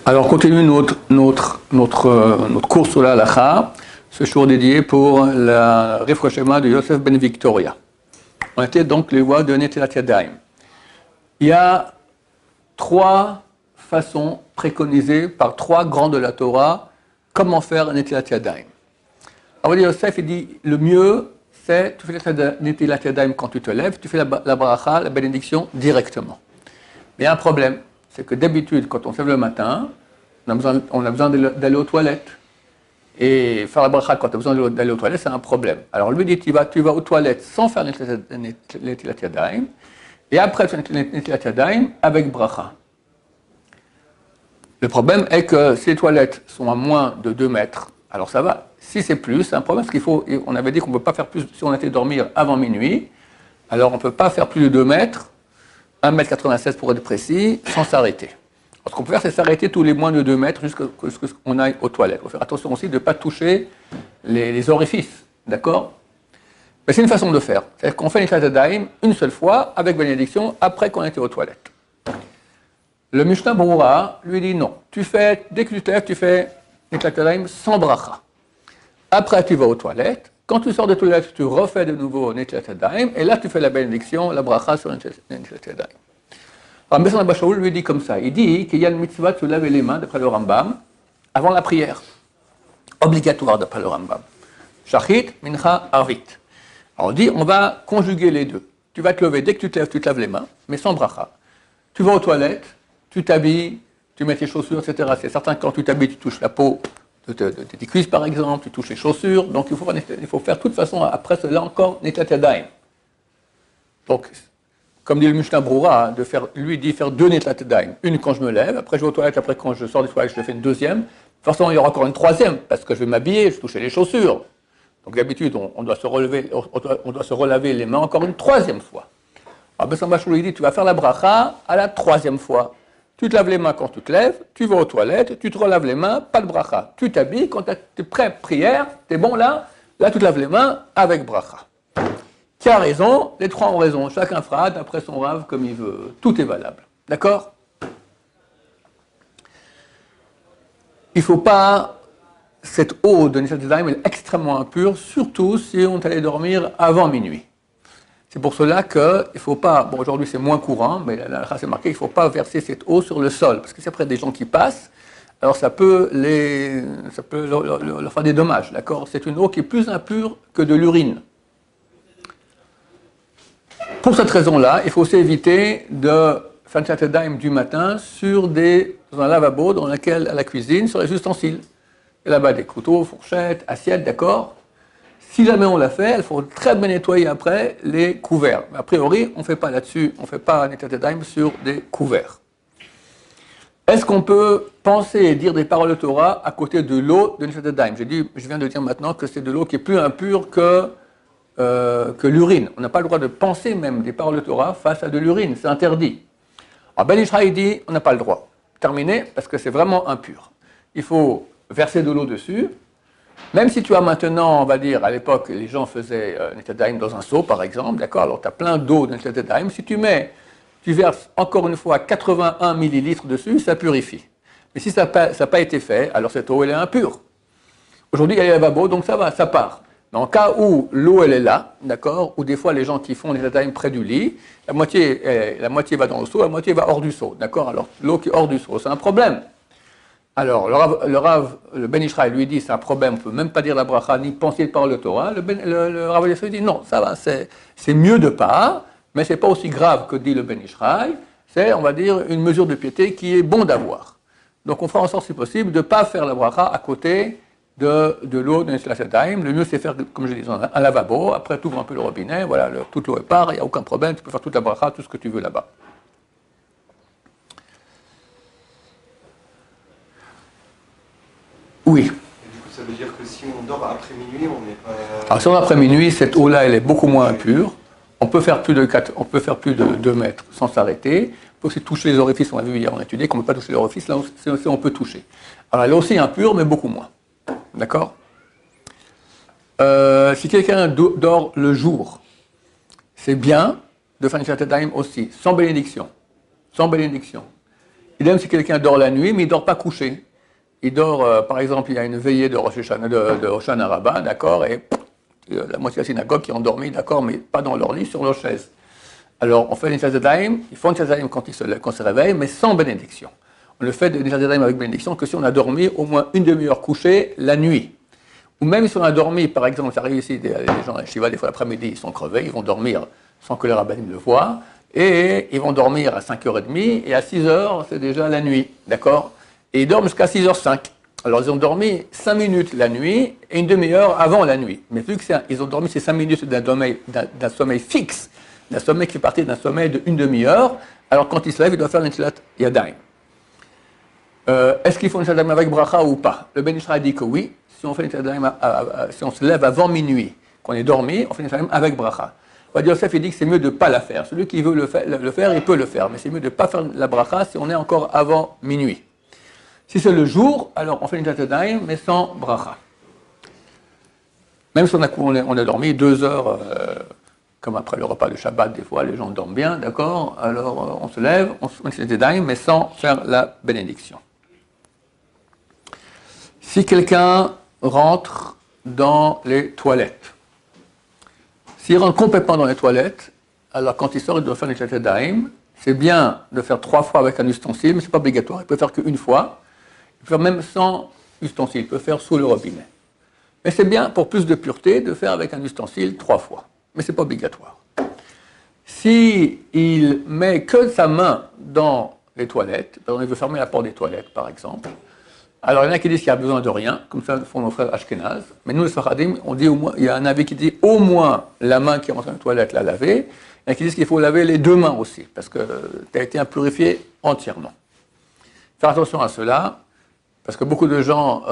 Alors, continue notre cours sur la halakha, ce jour dédié pour la Refroshema de Yosef Ben Victoria. On était donc les voies de Netilat Yadayim. Il y a trois façons préconisées par trois grands de la Torah comment faire Netilat Yadayim. Alors, Yosef il dit le mieux, c'est tu fais Netilat Yadayim quand tu te lèves, tu fais la bracha, la bénédiction directement. Mais il y a un problème. C'est que d'habitude, quand on se lève le matin, on a besoin d'aller aux toilettes. Et faire la bracha quand on a besoin d'aller aux toilettes, c'est un problème. Alors lui dit, tu vas aux toilettes sans faire Netilat Yadayim, et après tu fais Netilat Yadayim avec bracha. Le problème est que si les toilettes sont à moins de 2 mètres, alors ça va. Si c'est plus, c'est un problème, parce on avait dit qu'on ne peut pas faire plus, si on était dormir avant minuit, alors on ne peut pas faire plus de 2 mètres, 1,96 m pour être précis, sans s'arrêter. Ce qu'on peut faire, c'est s'arrêter tous les moins de 2 mètres jusqu'à ce qu'on aille aux toilettes. Il faut faire attention aussi de ne pas toucher les orifices, d'accord? Mais c'est une façon de faire. C'est-à-dire qu'on fait Netilat Yadayim une seule fois, avec bénédiction, après qu'on ait été aux toilettes. Le Mishnah Berurah lui dit non. Dès que tu te lèves, tu fais Netilat Yadayim sans bracha. Après, tu vas aux toilettes. Quand tu sors des toilettes, tu refais de nouveau Netilat Yadayim, et là, tu fais la bénédiction, la bracha sur Netilat Yadayim. Rabbi Besson Abba Shaul lui dit comme ça, il dit qu'il y a une mitzvah de se laver les mains, d'après le Rambam, avant la prière. Obligatoire, d'après le Rambam. Shachit, mincha, arvit. Alors on dit, on va conjuguer les deux. Tu vas te lever, dès que tu te lèves, tu te laves les mains, mais sans bracha. Tu vas aux toilettes, tu t'habilles, tu mets tes chaussures, etc. C'est certain que quand tu t'habilles, tu touches la peau de tes cuisses, par exemple, tu touches les chaussures. Donc il faut faire de toute façon, après cela encore, Netilat Yadayim. Donc, comme dit le Mishnah Berurah, lui dit faire 2 Netilat Yadayim. Une quand je me lève, après je vais aux toilettes, après quand je sors des toilettes, je le fais une deuxième. Forcément, il y aura encore une troisième, parce que je vais m'habiller, je vais toucher les chaussures. Donc d'habitude, on doit se relaver les mains encore une troisième fois. Alors Besson Abba Shaul dit, tu vas faire la bracha à la troisième fois. Tu te laves les mains quand tu te lèves, tu vas aux toilettes, tu te relaves les mains, pas de bracha. Tu t'habilles, quand tu es prêt, prière, tu es bon là tu te laves les mains avec bracha. Qui a raison? Les trois ont raison. Chacun fera d'après son rave comme il veut. Tout est valable. D'accord? Il ne faut pas... Cette eau de Netilat Yadayim est extrêmement impure, surtout si on allait dormir avant minuit. C'est pour cela qu'il ne faut pas... Bon, aujourd'hui c'est moins courant, mais là c'est marqué qu'il ne faut pas verser cette eau sur le sol. Parce que c'est après des gens qui passent, alors ça peut leur faire des dommages. D'accord? C'est une eau qui est plus impure que de l'urine. Pour cette raison-là, il faut aussi éviter de faire Netilat Yadayim du matin dans un lavabo dans lequel, à la cuisine, sur les ustensiles. Et là-bas, des couteaux, fourchettes, assiettes, d'accord? Si jamais on l'a fait, il faut très bien nettoyer après les couverts. Mais a priori, on ne fait pas là-dessus, on ne fait pas Netilat Yadayim sur des couverts. Est-ce qu'on peut penser et dire des paroles de Torah à côté de l'eau de Netilat Yadayim? Je viens de dire maintenant que c'est de l'eau qui est plus impure que l'urine. On n'a pas le droit de penser même des paroles de Torah face à de l'urine, c'est interdit. Alors Ben Ish Chai dit, on n'a pas le droit. Terminé, parce que c'est vraiment impur. Il faut verser de l'eau dessus, même si tu as maintenant, on va dire, à l'époque, les gens faisaient Netilat Yadayim dans un seau, par exemple, d'accord, alors tu as plein d'eau de Netilat Yadayim, si tu verses encore une fois 81 millilitres dessus, ça purifie. Mais si ça n'a pas été fait, alors cette eau, elle est impure. Aujourd'hui, elle est lavabo, donc ça va, ça part. Dans le cas où l'eau, elle est là, d'accord, ou des fois les gens qui font les Netilat Yadayim près du lit, la moitié va dans le seau, la moitié va hors du seau, d'accord? Alors l'eau qui est hors du seau, c'est un problème. Alors le Ben Ish Chai lui dit c'est un problème, on ne peut même pas dire la bracha ni penser par le Torah. Le Rav Yosef dit non, ça va, c'est mieux de pas, mais c'est pas aussi grave que dit le Ben Ish Chai. C'est, on va dire, une mesure de piété qui est bon d'avoir. Donc on fera en sorte, si possible, de ne pas faire la bracha à côté de l'eau de Netilat Yadayim. Le mieux, c'est faire, comme je disais, un lavabo. Après, tu ouvres un peu le robinet, voilà, toute l'eau est part, il n'y a aucun problème, tu peux faire toute la bracha, tout ce que tu veux là-bas. Oui. Et du coup, ça veut dire que si on dort après minuit, on n'est pas... Alors, si on dort après minuit, cette eau-là, elle est beaucoup moins impure. On peut faire plus de 2 mètres sans s'arrêter. On peut aussi toucher les orifices, on a vu hier, on a étudié qu'on ne peut pas toucher les orifices, là aussi on peut toucher. Alors, elle est aussi impure, mais beaucoup moins. D'accord? Si quelqu'un dort le jour, c'est bien de faire Netilat Yadayim aussi, sans bénédiction. Sans bénédiction. Idem si quelqu'un dort la nuit, mais il ne dort pas couché. Il dort, par exemple, il y a une veillée de Rosh Hashanah, de Hoshana Rabbah, d'accord, et la moitié de la synagogue qui est endormie, d'accord, mais pas dans leur lit, sur leur chaise. Alors, on fait les Nitzatzadaim, ils font les Nitzatzadaim quand ils se réveillent, mais sans bénédiction. On le fait des Nitzatzadaim avec bénédiction que si on a dormi au moins une demi-heure couché la nuit. Ou même si on a dormi, par exemple, ça arrive ici, les gens à Shiva, des fois l'après-midi, ils sont crevés, ils vont dormir sans que les rabbinim le voient, et ils vont dormir à 5h30, et à 6h, c'est déjà la nuit, d'accord? Et ils dorment jusqu'à 6h05. Alors, ils ont dormi 5 minutes la nuit, et une demi-heure avant la nuit. Mais vu qu'ils ont dormi ces 5 minutes d'un sommeil fixe, d'un sommeil qui fait partie d'un sommeil d'une demi-heure, alors quand ils se lèvent, ils doivent faire l'Netilat Yadayim. Est-ce qu'il faut une Netilat avec bracha ou pas? Le Ben Ishra dit que oui. Si on fait si on se lève avant minuit, qu'on est dormi, on fait une avec bracha. Rabbi Yosef il dit que c'est mieux de ne pas la faire. Celui qui veut le faire, il peut le faire, mais c'est mieux de ne pas faire la bracha si on est encore avant minuit. Si c'est le jour, alors on fait une Netilat mais sans bracha. Même si on a dormi 2 heures, comme après le repas de Shabbat, des fois les gens dorment bien, d'accord? Alors on se lève, on fait une Netilat mais sans faire la bénédiction. Si quelqu'un rentre dans les toilettes. S'il rentre complètement dans les toilettes, alors quand il sort, il doit faire les Netilat Yadayim. C'est bien de faire 3 fois avec un ustensile, mais ce n'est pas obligatoire. Il peut faire qu'une fois. Il peut faire même sans ustensile. Il peut faire sous le robinet. Mais c'est bien, pour plus de pureté, de faire avec un ustensile 3 fois. Mais ce n'est pas obligatoire. S'il met que sa main dans les toilettes, par exemple, il veut fermer la porte des toilettes, par exemple, alors, il y en a qui disent qu'il n'y a besoin de rien, comme ça font nos frères Ashkenaz. Mais nous, les Sfaradim, on dit au moins, il y a un avis qui dit au moins la main qui rentre dans la toilette, la laver. Il y en a qui disent qu'il faut laver les 2 mains aussi, parce que tu as été purifié entièrement. Faire attention à cela, parce que beaucoup de gens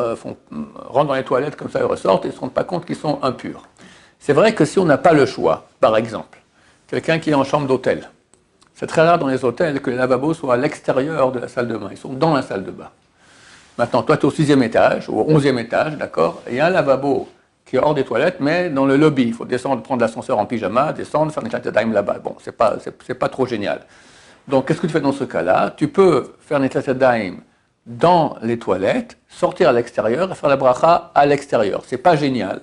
rentrent dans les toilettes comme ça, ils ressortent et ne se rendent pas compte qu'ils sont impurs. C'est vrai que si on n'a pas le choix, par exemple, quelqu'un qui est en chambre d'hôtel, c'est très rare dans les hôtels que les lavabos soient à l'extérieur de la salle de bain, ils sont dans la salle de bain. Maintenant, toi, tu es au 6e étage, ou au 11e étage, d'accord? Il y a un lavabo qui est hors des toilettes, mais dans le lobby. Il faut descendre, prendre l'ascenseur en pyjama, descendre, faire une Netilat Yadayim là-bas. Bon, c'est pas trop génial. Donc, qu'est-ce que tu fais dans ce cas-là? Tu peux faire une Netilat Yadayim dans les toilettes, sortir à l'extérieur et faire la bracha à l'extérieur. C'est pas génial,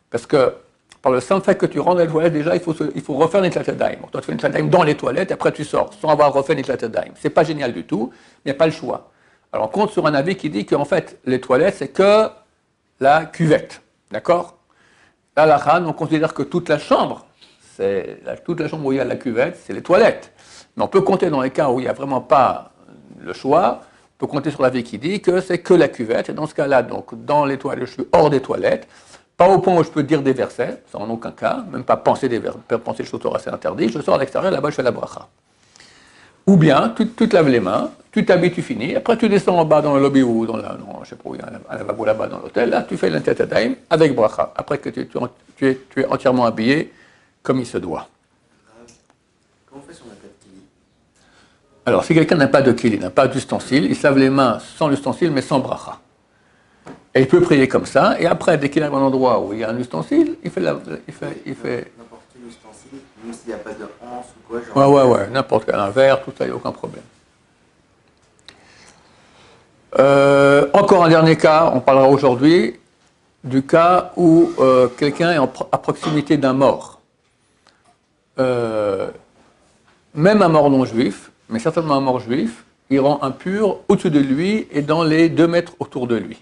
parce que par le simple fait que tu rentres dans les toilettes, déjà, il faut refaire une Netilat Yadayim. Donc, toi, tu fais une Netilat Yadayim dans les toilettes, et après tu sors, sans avoir refait une Netilat Yadayim. C'est pas génial du tout, il n'y a pas le choix. Alors, on compte sur un avis qui dit qu'en fait, les toilettes, c'est que la cuvette. D'accord? Là, la Khan, on considère que toute la chambre où il y a la cuvette, c'est les toilettes. Mais on peut compter dans les cas où il n'y a vraiment pas le choix, on peut compter sur l'avis qui dit que c'est que la cuvette. Et dans ce cas-là, donc, dans les toilettes, je suis hors des toilettes. Pas au point où je peux dire des versets, ça en aucun cas, même pas penser des choses Torah, c'est interdit. Je sors à l'extérieur, là-bas, je fais la bracha. Ou bien, tu te laves les mains, tu t'habilles, tu finis, après tu descends en bas dans le lobby ou dans je sais pas où il y a un lavabo là-bas dans l'hôtel, là tu fais la Netilat Yadayim avec bracha, après que tu es entièrement habillé comme il se doit. Comment on fait si on n'a pas de kili? Alors, si quelqu'un n'a pas de kili, n'a pas d'ustensile, il se lave les mains sans l'ustensile mais sans bracha. Et il peut prier comme ça, et après, dès qu'il arrive à un endroit où il y a un ustensile, il fait N'importe quel ustensile, même s'il n'y a pas de hanse ou quoi, genre... Ouais, n'importe quel, un verre, tout ça, il n'y a aucun problème. Encore un dernier cas, on parlera aujourd'hui du cas où quelqu'un est à proximité d'un mort. Même un mort non juif, mais certainement un mort juif, il rend impur au-dessus de lui et dans les 2 mètres autour de lui.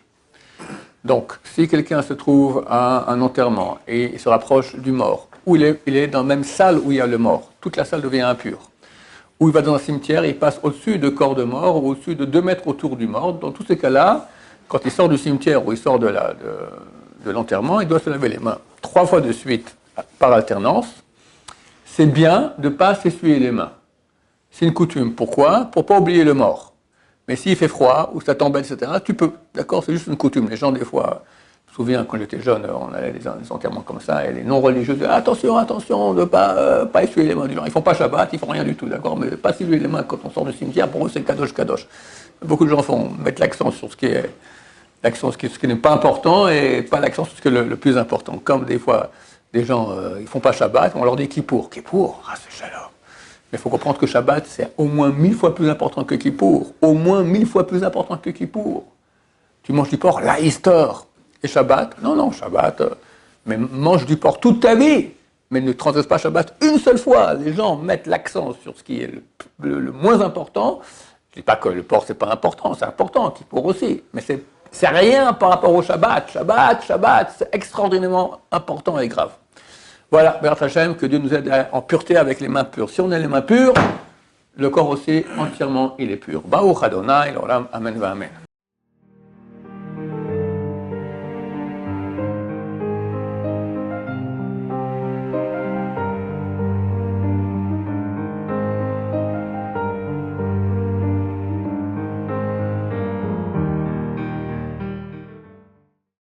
Donc, si quelqu'un se trouve à un enterrement et il se rapproche du mort, ou il est dans la même salle où il y a le mort, toute la salle devient impure. Ou il va dans un cimetière et il passe au-dessus de corps de mort ou au-dessus de 2 mètres autour du mort. Dans tous ces cas-là, quand il sort du cimetière ou il sort de l'enterrement, il doit se laver les mains 3 fois de suite par alternance. C'est bien de ne pas s'essuyer les mains. C'est une coutume. Pourquoi? Pour ne pas oublier le mort. Mais s'il fait froid ou ça t'embête, etc., tu peux. D'accord? C'est juste une coutume. Les gens, des fois, je me souviens, quand j'étais jeune, on allait des enterrements comme ça, et les non-religieux disaient attention, de ne pas essuyer les mains du gens. Ils ne font pas Shabbat, ils ne font rien du tout, d'accord? Mais pas essuyer les mains quand on sort du cimetière, pour eux, c'est kadosh. Beaucoup de gens mettent l'accent sur ce qui n'est pas important et pas l'accent sur ce qui est le plus important. Comme des fois, des gens, ils ne font pas Shabbat, on leur dit Kippour. Kippour, c'est shalom. Mais il faut comprendre que Shabbat, c'est au moins 1000 fois plus important que Kippour. Au moins 1000 fois plus important que Kippour. Tu manges du porc, la histoire. Et Shabbat, non, Shabbat, mais mange du porc toute ta vie. Mais ne transgresse pas Shabbat une seule fois. Les gens mettent l'accent sur ce qui est le moins important. Je ne dis pas que le porc, c'est pas important, c'est important, Kippour aussi. Mais c'est rien par rapport au Shabbat. Shabbat, c'est extraordinairement important et grave. Voilà, Béat Hashem, que Dieu nous aide en pureté avec les mains pures. Si on a les mains pures, le corps aussi, entièrement, il est pur. Baruch Adonai, l'olam, amen, amen.